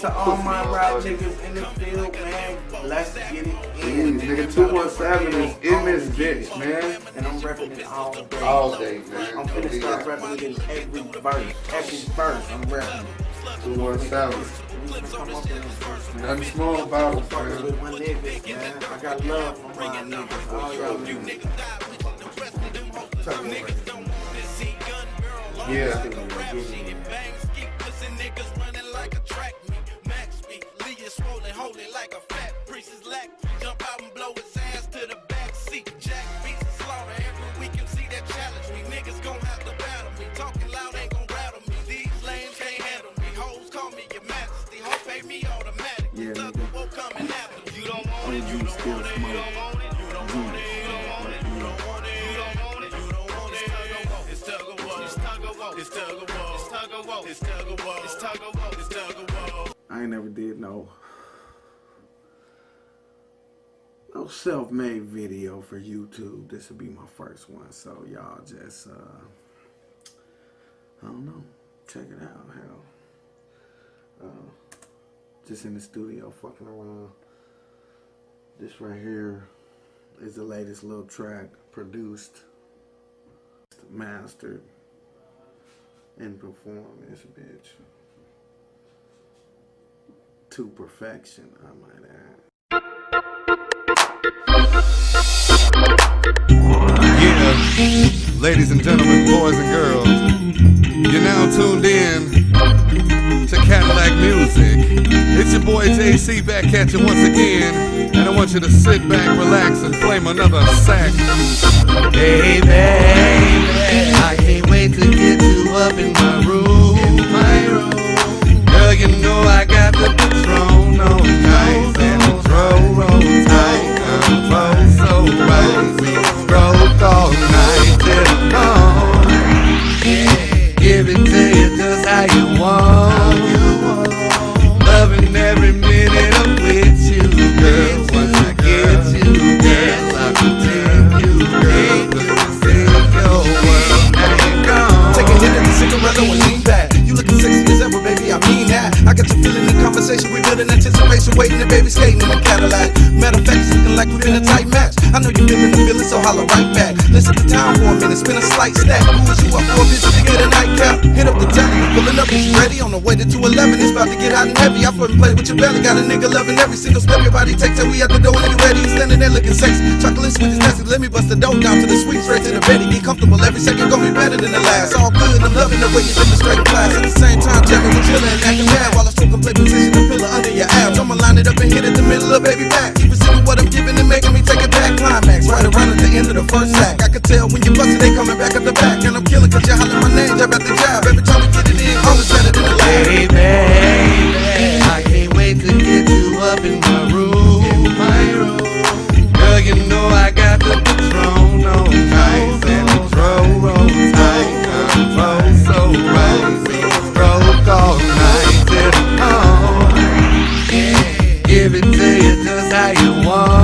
To all my rap niggas in the field, man, let's get it in. Nigga, 217 is in this bitch, man. And I'm repping it all day. All day, man. I'm finna start repping it in every verse. Every verse, I'm repping it. 217. Nothing small about it, man. With my niggas, man. I got love for my niggas. All y'all niggas. Yeah. I ain't never did no self-made video for YouTube. This will be my first one, so y'all just I don't know, check it out. Hell, just in the studio fucking around. This right here is the latest little track, produced, mastered, and performed this bitch to perfection, I might add. Yeah, ladies and gentlemen, boys and girls, you're now tuned in to Cadillac Music. It's your boy JC back at you once again, and I want you to sit back, relax, and flame another sack. Baby, I can't wait to get you up in my room. Girl, you know I got the Patron on nice and the throw roll tight. Control so right, we stroke all night till dawn. Give it to you just how you want. Loving every minute I'm with you, girl. Once I get you, girl, I'll continue, girl. Cause this ain't your world, now you're gone. Take a hit at the cigarette and lean back. You looking sexy as ever, baby, I mean that. I got you feeling the conversation, we building anticipation, waiting and baby skating in the Cadillac. Matter of fact, it's looking like we're in a tight match. I know you're feeling the feeling, so holler right back. Listen to town for a minute, spin a slight stack. Who is you up for a visit to get a nightcap? Hit up the telly, pulling up, is you ready? On the way to 211, it's about to get hot and heavy. I put and play with your belly, got a nigga loving every single step your body takes. And we at the door when you ready, you standing there looking sexy. Chocolate sweet is nasty, let me bust the dough down to the sweet, straight to the betty. Get comfortable, every second gonna be better than the last. All good, I'm loving the way you demonstrate class. At the same time, jamming with chillin' and acting mad while I stroke and play position, the pillar under your abs. I'ma line it up and hit it the middle of baby back. Keep receiving what I'm giving and making me take it back. Climax, right around at the end of the first act. I can tell when you bustin', they coming back at the back. And I'm killing cause you hollering my name, jab at the jab. Every time we get it in, always better than the last. Baby, I can't wait to get you up in my room. Girl, you know I got the Patron on nice and the throw roll tight. Control so right, we stroke all night till dawn. Give it to you just how you want.